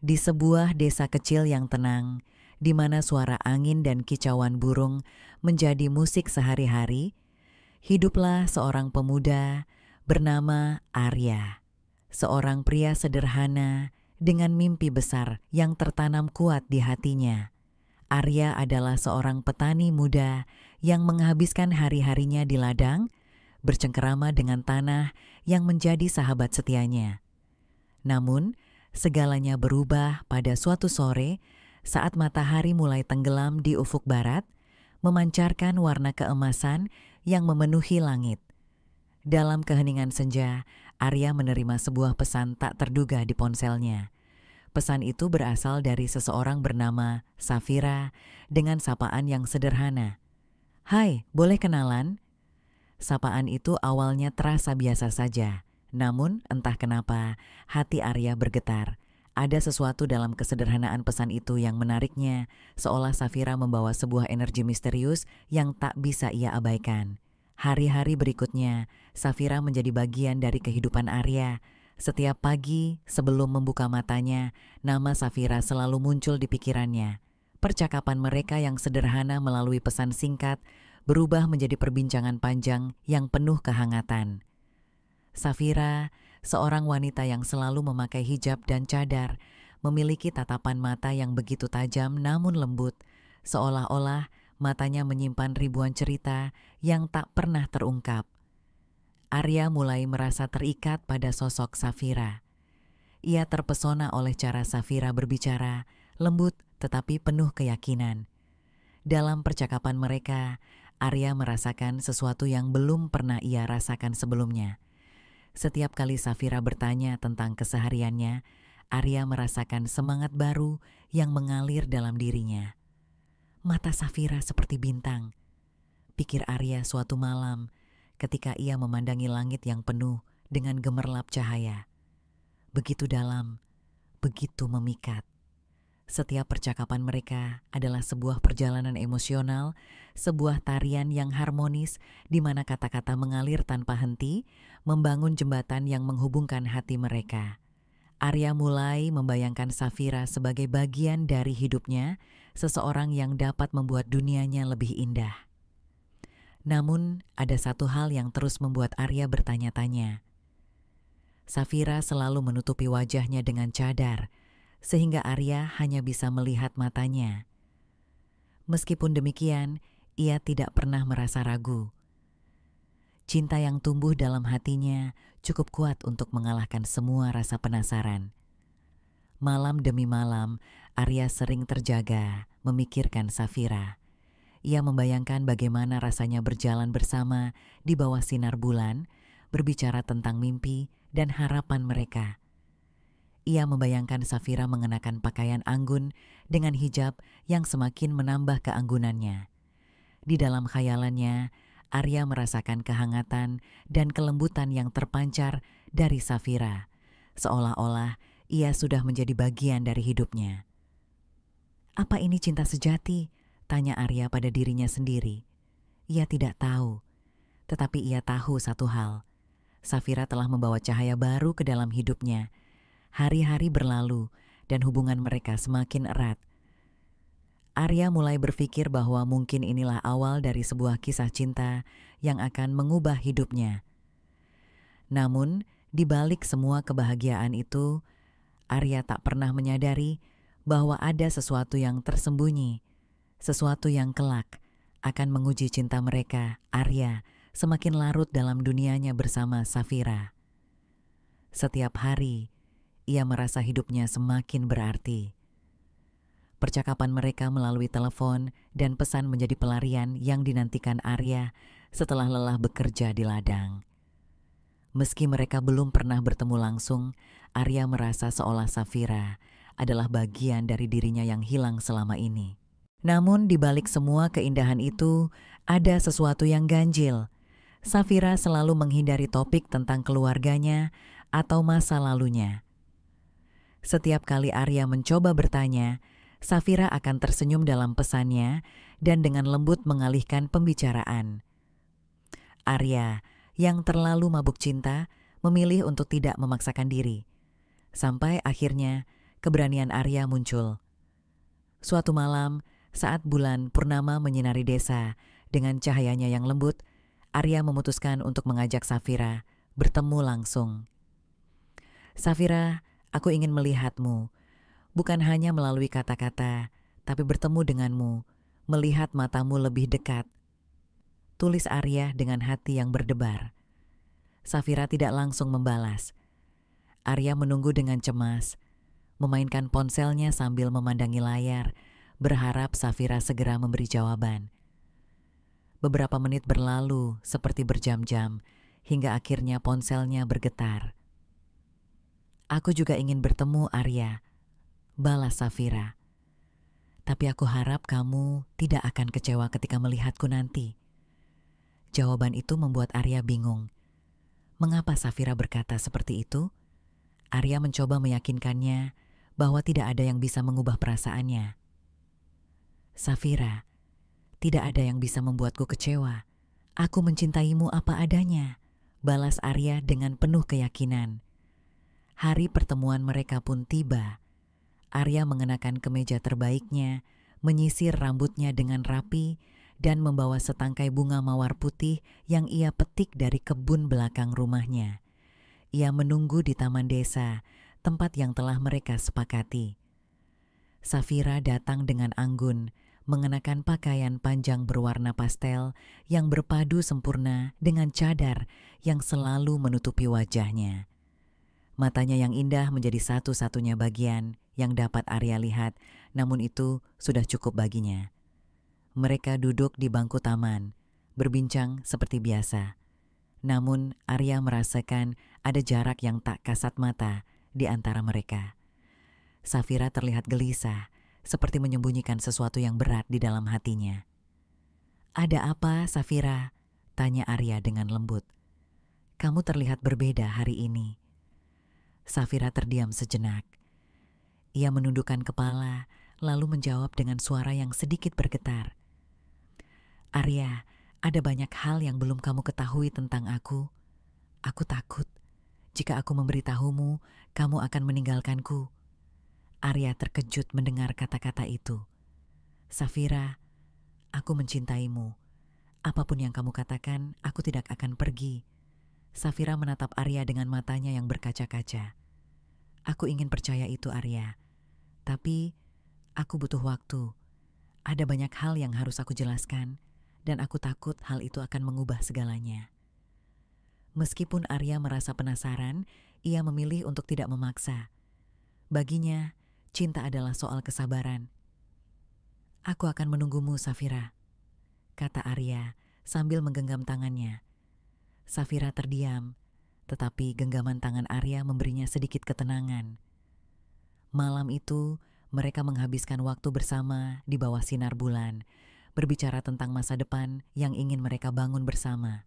Di sebuah desa kecil yang tenang, di mana suara angin dan kicauan burung menjadi musik sehari-hari, hiduplah seorang pemuda bernama Arya. Seorang pria sederhana dengan mimpi besar yang tertanam kuat di hatinya. Arya adalah seorang petani muda yang menghabiskan hari-harinya di ladang, bercengkerama dengan tanah yang menjadi sahabat setianya. Namun, segalanya berubah pada suatu sore saat matahari mulai tenggelam di ufuk barat, memancarkan warna keemasan yang memenuhi langit. Dalam keheningan senja, Arya menerima sebuah pesan tak terduga di ponselnya. Pesan itu berasal dari seseorang bernama Safira dengan sapaan yang sederhana. "Hai, boleh kenalan?" Sapaan itu awalnya terasa biasa saja. Namun, entah kenapa, hati Arya bergetar. Ada sesuatu dalam kesederhanaan pesan itu yang menariknya, seolah Safira membawa sebuah energi misterius yang tak bisa ia abaikan. Hari-hari berikutnya, Safira menjadi bagian dari kehidupan Arya. Setiap pagi, sebelum membuka matanya, nama Safira selalu muncul di pikirannya. Percakapan mereka yang sederhana melalui pesan singkat berubah menjadi perbincangan panjang yang penuh kehangatan. Safira, seorang wanita yang selalu memakai hijab dan cadar, memiliki tatapan mata yang begitu tajam namun lembut, seolah-olah matanya menyimpan ribuan cerita yang tak pernah terungkap. Arya mulai merasa terikat pada sosok Safira. Ia terpesona oleh cara Safira berbicara, lembut tetapi penuh keyakinan. Dalam percakapan mereka, Arya merasakan sesuatu yang belum pernah ia rasakan sebelumnya. Setiap kali Safira bertanya tentang kesehariannya, Arya merasakan semangat baru yang mengalir dalam dirinya. Mata Safira seperti bintang, pikir Arya suatu malam ketika ia memandangi langit yang penuh dengan gemerlap cahaya. Begitu dalam, begitu memikat. Setiap percakapan mereka adalah sebuah perjalanan emosional, sebuah tarian yang harmonis di mana kata-kata mengalir tanpa henti, membangun jembatan yang menghubungkan hati mereka. Arya mulai membayangkan Safira sebagai bagian dari hidupnya, seseorang yang dapat membuat dunianya lebih indah. Namun, ada satu hal yang terus membuat Arya bertanya-tanya. Safira selalu menutupi wajahnya dengan cadar, sehingga Arya hanya bisa melihat matanya. Meskipun demikian, ia tidak pernah merasa ragu. Cinta yang tumbuh dalam hatinya cukup kuat untuk mengalahkan semua rasa penasaran. Malam demi malam, Arya sering terjaga, memikirkan Safira. Ia membayangkan bagaimana rasanya berjalan bersama di bawah sinar bulan, berbicara tentang mimpi dan harapan mereka. Ia membayangkan Safira mengenakan pakaian anggun dengan hijab yang semakin menambah keanggunannya. Di dalam khayalannya, Arya merasakan kehangatan dan kelembutan yang terpancar dari Safira, seolah-olah ia sudah menjadi bagian dari hidupnya. "Apa ini cinta sejati?" tanya Arya pada dirinya sendiri. Ia tidak tahu, tetapi ia tahu satu hal. Safira telah membawa cahaya baru ke dalam hidupnya. Hari-hari berlalu dan hubungan mereka semakin erat. Arya mulai berpikir bahwa mungkin inilah awal dari sebuah kisah cinta yang akan mengubah hidupnya. Namun, di balik semua kebahagiaan itu, Arya tak pernah menyadari bahwa ada sesuatu yang tersembunyi, sesuatu yang kelak akan menguji cinta mereka. Arya semakin larut dalam dunianya bersama Safira. Setiap hari, ia merasa hidupnya semakin berarti. Percakapan mereka melalui telepon dan pesan menjadi pelarian yang dinantikan Arya setelah lelah bekerja di ladang. Meski mereka belum pernah bertemu langsung, Arya merasa seolah Safira adalah bagian dari dirinya yang hilang selama ini. Namun di balik semua keindahan itu, ada sesuatu yang ganjil. Safira selalu menghindari topik tentang keluarganya atau masa lalunya. Setiap kali Arya mencoba bertanya, Safira akan tersenyum dalam pesannya dan dengan lembut mengalihkan pembicaraan. Arya, yang terlalu mabuk cinta, memilih untuk tidak memaksakan diri. Sampai akhirnya, Keberanian Arya muncul. Suatu malam, saat bulan purnama menyinari desa dengan cahayanya yang lembut, Arya memutuskan untuk mengajak Safira bertemu langsung. "Safira, aku ingin melihatmu, bukan hanya melalui kata-kata, tapi bertemu denganmu, melihat matamu lebih dekat," tulis Arya dengan hati yang berdebar. Safira tidak langsung membalas. Arya menunggu dengan cemas, memainkan ponselnya sambil memandangi layar, berharap Safira segera memberi jawaban. Beberapa menit berlalu seperti berjam-jam, hingga akhirnya ponselnya bergetar. "Aku juga ingin bertemu, Arya," balas Safira. "Tapi aku harap kamu tidak akan kecewa ketika melihatku nanti." Jawaban itu membuat Arya bingung. Mengapa Safira berkata seperti itu? Arya mencoba meyakinkannya bahwa tidak ada yang bisa mengubah perasaannya. "Safira, tidak ada yang bisa membuatku kecewa. Aku mencintaimu apa adanya," balas Arya dengan penuh keyakinan. Hari pertemuan mereka pun tiba. Arya mengenakan kemeja terbaiknya, menyisir rambutnya dengan rapi, dan membawa setangkai bunga mawar putih yang ia petik dari kebun belakang rumahnya. Ia menunggu di taman desa, tempat yang telah mereka sepakati. Safira datang dengan anggun, mengenakan pakaian panjang berwarna pastel yang berpadu sempurna dengan cadar yang selalu menutupi wajahnya. Matanya yang indah menjadi satu-satunya bagian yang dapat Arya lihat, namun itu sudah cukup baginya. Mereka duduk di bangku taman, berbincang seperti biasa. Namun Arya merasakan ada jarak yang tak kasat mata di antara mereka. Safira terlihat gelisah, seperti menyembunyikan sesuatu yang berat di dalam hatinya. "Ada apa, Safira?" tanya Arya dengan lembut. "Kamu terlihat berbeda hari ini." Safira terdiam sejenak. Ia menundukkan kepala, lalu menjawab dengan suara yang sedikit bergetar. "Arya, ada banyak hal yang belum kamu ketahui tentang aku. Aku takut. Jika aku memberitahumu, kamu akan meninggalkanku." Arya terkejut mendengar kata-kata itu. "Safira, aku mencintaimu. Apapun yang kamu katakan, aku tidak akan pergi." Safira menatap Arya dengan matanya yang berkaca-kaca. "Aku ingin percaya itu, Arya. Tapi aku butuh waktu. Ada banyak hal yang harus aku jelaskan, dan aku takut hal itu akan mengubah segalanya." Meskipun Arya merasa penasaran, ia memilih untuk tidak memaksa. Baginya, cinta adalah soal kesabaran. "Aku akan menunggumu, Safira," kata Arya sambil menggenggam tangannya. Safira terdiam, tetapi genggaman tangan Arya memberinya sedikit ketenangan. Malam itu, mereka menghabiskan waktu bersama di bawah sinar bulan, berbicara tentang masa depan yang ingin mereka bangun bersama.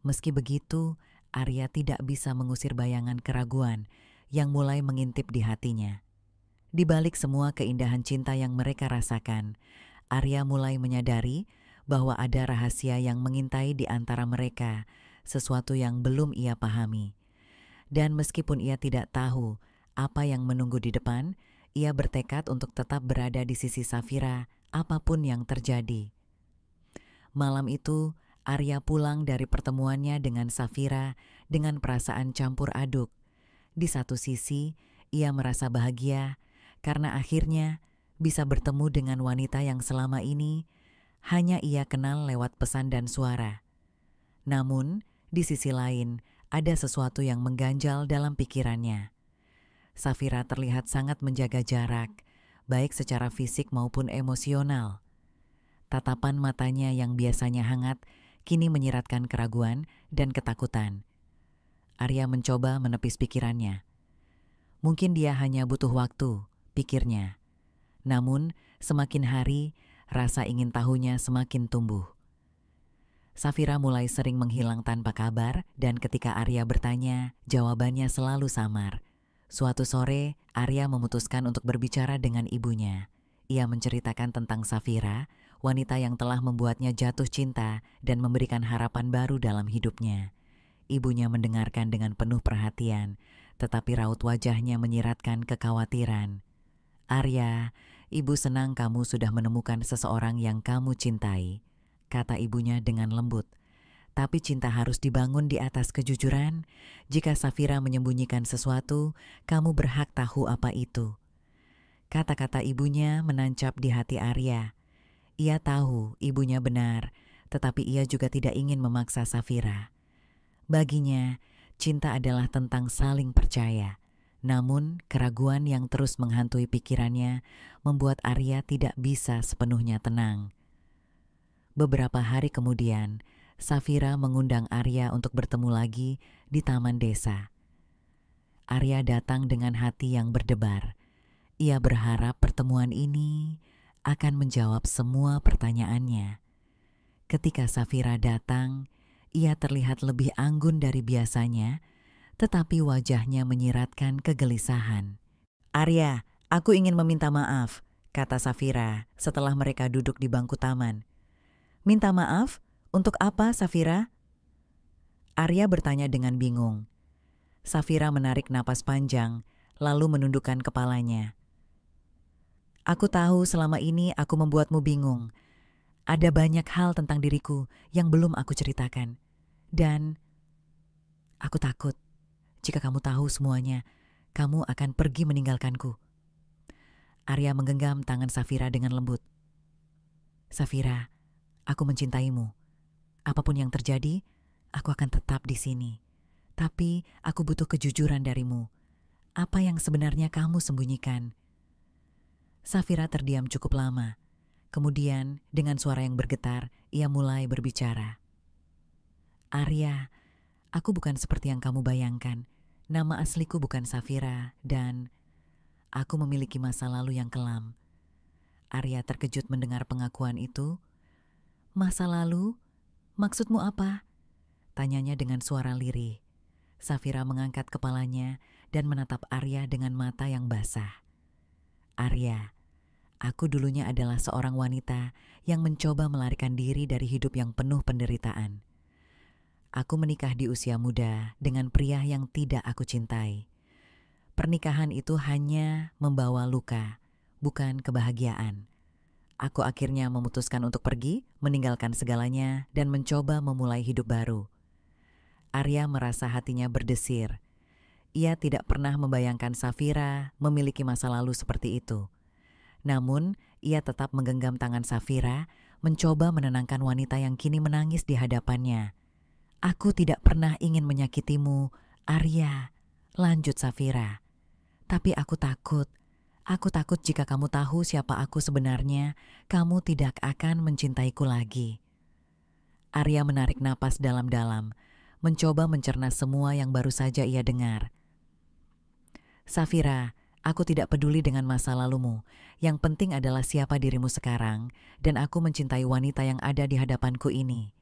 Meski begitu, Arya tidak bisa mengusir bayangan keraguan yang mulai mengintip di hatinya. Di balik semua keindahan cinta yang mereka rasakan, Arya mulai menyadari bahwa ada rahasia yang mengintai di antara mereka, sesuatu yang belum ia pahami. Dan meskipun ia tidak tahu apa yang menunggu di depan, ia bertekad untuk tetap berada di sisi Safira apapun yang terjadi. Malam itu, Arya pulang dari pertemuannya dengan Safira dengan perasaan campur aduk. Di satu sisi, ia merasa bahagia karena akhirnya bisa bertemu dengan wanita yang selama ini hanya ia kenal lewat pesan dan suara. Namun, di sisi lain, ada sesuatu yang mengganjal dalam pikirannya. Safira terlihat sangat menjaga jarak, baik secara fisik maupun emosional. Tatapan matanya yang biasanya hangat, kini menyiratkan keraguan dan ketakutan. Arya mencoba menepis pikirannya. Mungkin dia hanya butuh waktu, pikirnya. Namun, semakin hari, rasa ingin tahunya semakin tumbuh. Safira mulai sering menghilang tanpa kabar, dan ketika Arya bertanya, jawabannya selalu samar. Suatu sore, Arya memutuskan untuk berbicara dengan ibunya. Ia menceritakan tentang Safira, wanita yang telah membuatnya jatuh cinta dan memberikan harapan baru dalam hidupnya. Ibunya mendengarkan dengan penuh perhatian, tetapi raut wajahnya menyiratkan kekhawatiran. "Arya, ibu senang kamu sudah menemukan seseorang yang kamu cintai," kata ibunya dengan lembut. "Tapi cinta harus dibangun di atas kejujuran. Jika Safira menyembunyikan sesuatu, kamu berhak tahu apa itu." Kata-kata ibunya menancap di hati Arya. Ia tahu ibunya benar, tetapi ia juga tidak ingin memaksa Safira. Baginya, cinta adalah tentang saling percaya. Namun, keraguan yang terus menghantui pikirannya membuat Arya tidak bisa sepenuhnya tenang. Beberapa hari kemudian, Safira mengundang Arya untuk bertemu lagi di taman desa. Arya datang dengan hati yang berdebar. Ia berharap pertemuan ini akan menjawab semua pertanyaannya. Ketika Safira datang, ia terlihat lebih anggun dari biasanya, tetapi wajahnya menyiratkan kegelisahan. "Arya, aku ingin meminta maaf," kata Safira setelah mereka duduk di bangku taman. "Minta maaf? Untuk apa, Safira?" Arya bertanya dengan bingung. Safira menarik napas panjang, lalu menundukkan kepalanya. "Aku tahu selama ini aku membuatmu bingung. Ada banyak hal tentang diriku yang belum aku ceritakan. Dan aku takut jika kamu tahu semuanya, kamu akan pergi meninggalkanku." Arya menggenggam tangan Safira dengan lembut. "Safira, aku mencintaimu. Apapun yang terjadi, aku akan tetap di sini. Tapi aku butuh kejujuran darimu. Apa yang sebenarnya kamu sembunyikan?" Safira terdiam cukup lama. Kemudian, dengan suara yang bergetar, ia mulai berbicara. "Arya, aku bukan seperti yang kamu bayangkan. Nama asliku bukan Safira dan aku memiliki masa lalu yang kelam." Arya terkejut mendengar pengakuan itu. "Masa lalu? Maksudmu apa?" tanyanya dengan suara lirih. Safira mengangkat kepalanya dan menatap Arya dengan mata yang basah. "Arya, aku dulunya adalah seorang wanita yang mencoba melarikan diri dari hidup yang penuh penderitaan. Aku menikah di usia muda dengan pria yang tidak aku cintai. Pernikahan itu hanya membawa luka, bukan kebahagiaan. Aku akhirnya memutuskan untuk pergi, meninggalkan segalanya, dan mencoba memulai hidup baru." Arya merasa hatinya berdesir. Ia tidak pernah membayangkan Safira memiliki masa lalu seperti itu. Namun, ia tetap menggenggam tangan Safira, mencoba menenangkan wanita yang kini menangis di hadapannya. "Aku tidak pernah ingin menyakitimu, Arya," lanjut Safira. "Tapi aku takut. Aku takut jika kamu tahu siapa aku sebenarnya, kamu tidak akan mencintaiku lagi." Arya menarik napas dalam-dalam, mencoba mencerna semua yang baru saja ia dengar. "Safira, aku tidak peduli dengan masa lalumu. Yang penting adalah siapa dirimu sekarang, dan aku mencintai wanita yang ada di hadapanku ini."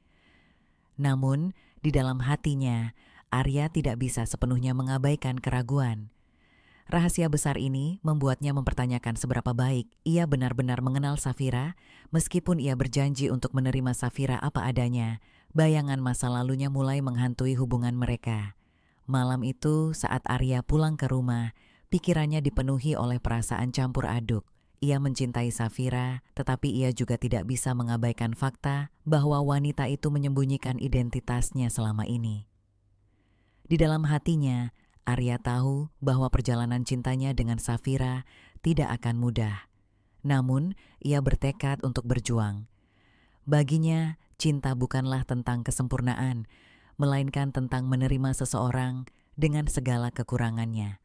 Namun, di dalam hatinya, Arya tidak bisa sepenuhnya mengabaikan keraguan. Rahasia besar ini membuatnya mempertanyakan seberapa baik ia benar-benar mengenal Safira. Meskipun ia berjanji untuk menerima Safira apa adanya, bayangan masa lalunya mulai menghantui hubungan mereka. Malam itu, saat Arya pulang ke rumah, pikirannya dipenuhi oleh perasaan campur aduk. Ia mencintai Safira, tetapi ia juga tidak bisa mengabaikan fakta bahwa wanita itu menyembunyikan identitasnya selama ini. Di dalam hatinya, Arya tahu bahwa perjalanan cintanya dengan Safira tidak akan mudah. Namun, ia bertekad untuk berjuang. Baginya, cinta bukanlah tentang kesempurnaan, melainkan tentang menerima seseorang dengan segala kekurangannya.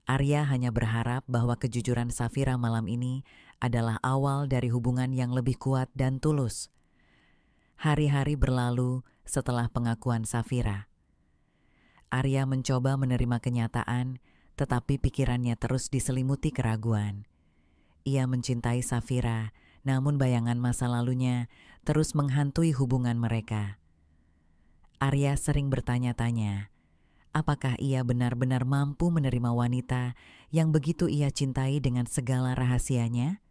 Arya hanya berharap bahwa kejujuran Safira malam ini adalah awal dari hubungan yang lebih kuat dan tulus. Hari-hari berlalu setelah pengakuan Safira. Arya mencoba menerima kenyataan, tetapi pikirannya terus diselimuti keraguan. Ia mencintai Safira, namun bayangan masa lalunya terus menghantui hubungan mereka. Arya sering bertanya-tanya, apakah ia benar-benar mampu menerima wanita yang begitu ia cintai dengan segala rahasianya?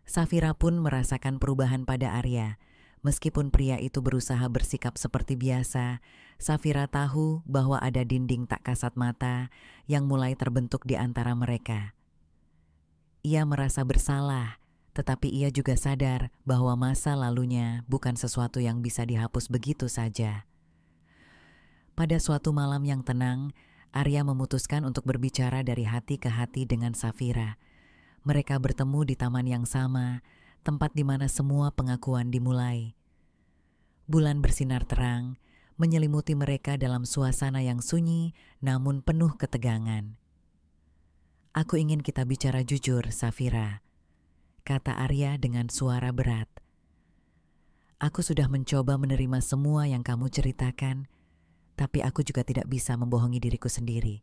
Safira pun merasakan perubahan pada Arya, Meskipun pria itu berusaha bersikap seperti biasa, Safira tahu bahwa ada dinding tak kasat mata yang mulai terbentuk di antara mereka. Ia merasa bersalah, tetapi ia juga sadar bahwa masa lalunya bukan sesuatu yang bisa dihapus begitu saja. Pada suatu malam yang tenang, Arya memutuskan untuk berbicara dari hati ke hati dengan Safira. Mereka bertemu di taman yang sama, tempat di mana semua pengakuan dimulai. Bulan bersinar terang, menyelimuti mereka dalam suasana yang sunyi namun penuh ketegangan. "Aku ingin kita bicara jujur, Safira," kata Arya dengan suara berat. "Aku sudah mencoba menerima semua yang kamu ceritakan, tapi aku juga tidak bisa membohongi diriku sendiri."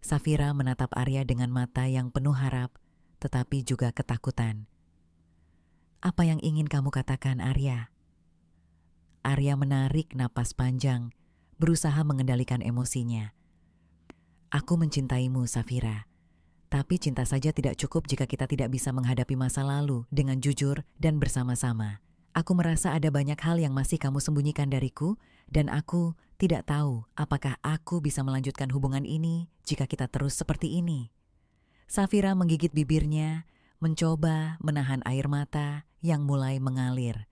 Safira menatap Arya dengan mata yang penuh harap, tetapi juga ketakutan. "Apa yang ingin kamu katakan, Arya?" Arya menarik napas panjang, berusaha mengendalikan emosinya. "Aku mencintaimu, Safira. Tapi cinta saja tidak cukup jika kita tidak bisa menghadapi masa lalu dengan jujur dan bersama-sama. Aku merasa ada banyak hal yang masih kamu sembunyikan dariku, dan aku tidak tahu apakah aku bisa melanjutkan hubungan ini jika kita terus seperti ini." Safira menggigit bibirnya, mencoba menahan air mata yang mulai mengalir.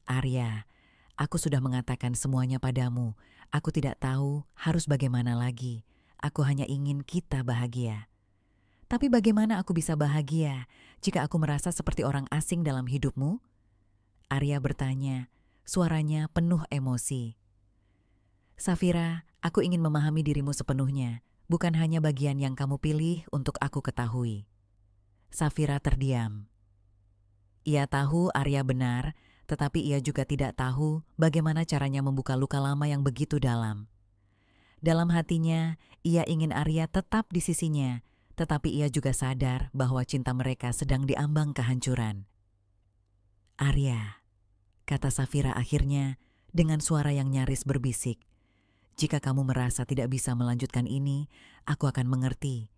"Arya, aku sudah mengatakan semuanya padamu. Aku tidak tahu harus bagaimana lagi. Aku hanya ingin kita bahagia." "Tapi bagaimana aku bisa bahagia jika aku merasa seperti orang asing dalam hidupmu?" Arya bertanya, suaranya penuh emosi. "Safira, aku ingin memahami dirimu sepenuhnya, bukan hanya bagian yang kamu pilih untuk aku ketahui." Safira terdiam. Ia tahu Arya benar, tetapi ia juga tidak tahu bagaimana caranya membuka luka lama yang begitu dalam. Dalam hatinya, ia ingin Arya tetap di sisinya, tetapi ia juga sadar bahwa cinta mereka sedang diambang kehancuran. "Arya," kata Safira akhirnya dengan suara yang nyaris berbisik, "jika kamu merasa tidak bisa melanjutkan ini, aku akan mengerti.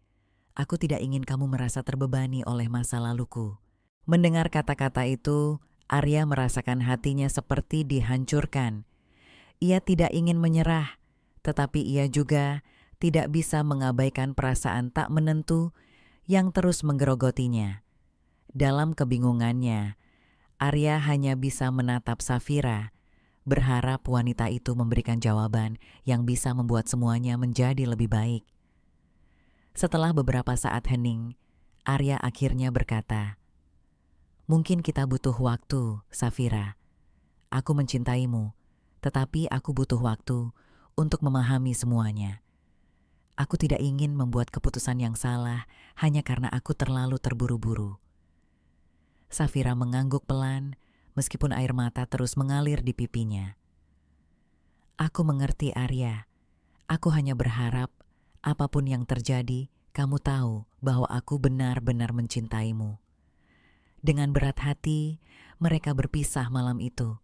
Aku tidak ingin kamu merasa terbebani oleh masa laluku." Mendengar kata-kata itu, Arya merasakan hatinya seperti dihancurkan. Ia tidak ingin menyerah, tetapi ia juga tidak bisa mengabaikan perasaan tak menentu yang terus menggerogotinya. Dalam kebingungannya, Arya hanya bisa menatap Safira, berharap wanita itu memberikan jawaban yang bisa membuat semuanya menjadi lebih baik. Setelah beberapa saat hening, Arya akhirnya berkata, "Mungkin kita butuh waktu, Safira. Aku mencintaimu, tetapi aku butuh waktu untuk memahami semuanya. Aku tidak ingin membuat keputusan yang salah hanya karena aku terlalu terburu-buru." Safira mengangguk pelan, meskipun air mata terus mengalir di pipinya. "Aku mengerti, Arya. Aku hanya berharap apapun yang terjadi, kamu tahu bahwa aku benar-benar mencintaimu." Dengan berat hati, mereka berpisah malam itu.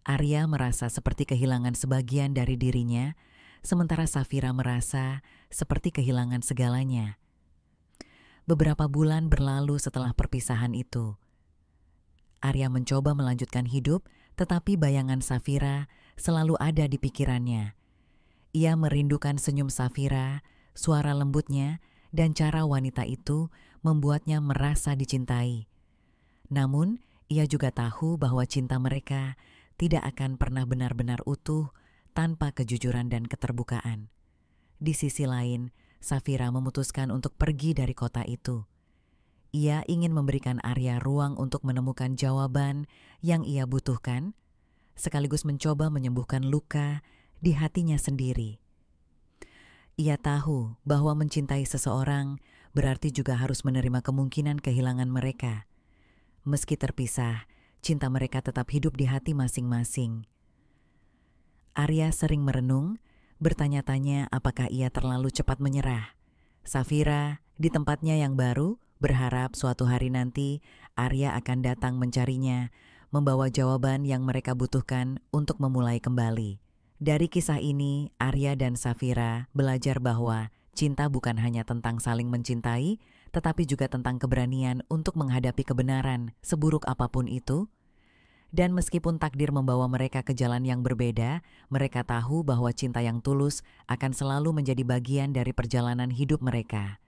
Arya merasa seperti kehilangan sebagian dari dirinya, sementara Safira merasa seperti kehilangan segalanya. Beberapa bulan berlalu setelah perpisahan itu. Arya mencoba melanjutkan hidup, tetapi bayangan Safira selalu ada di pikirannya. Ia merindukan senyum Safira, suara lembutnya, dan cara wanita itu membuatnya merasa dicintai. Namun, ia juga tahu bahwa cinta mereka tidak akan pernah benar-benar utuh tanpa kejujuran dan keterbukaan. Di sisi lain, Safira memutuskan untuk pergi dari kota itu. Ia ingin memberikan Arya ruang untuk menemukan jawaban yang ia butuhkan, sekaligus mencoba menyembuhkan luka di hatinya sendiri. Ia tahu bahwa mencintai seseorang berarti juga harus menerima kemungkinan kehilangan mereka. Meski terpisah, cinta mereka tetap hidup di hati masing-masing. Arya sering merenung, bertanya-tanya apakah ia terlalu cepat menyerah. Safira, di tempatnya yang baru, berharap suatu hari nanti Arya akan datang mencarinya, membawa jawaban yang mereka butuhkan untuk memulai kembali. Dari kisah ini, Arya dan Safira belajar bahwa cinta bukan hanya tentang saling mencintai, tetapi juga tentang keberanian untuk menghadapi kebenaran, seburuk apapun itu. Dan meskipun takdir membawa mereka ke jalan yang berbeda, mereka tahu bahwa cinta yang tulus akan selalu menjadi bagian dari perjalanan hidup mereka.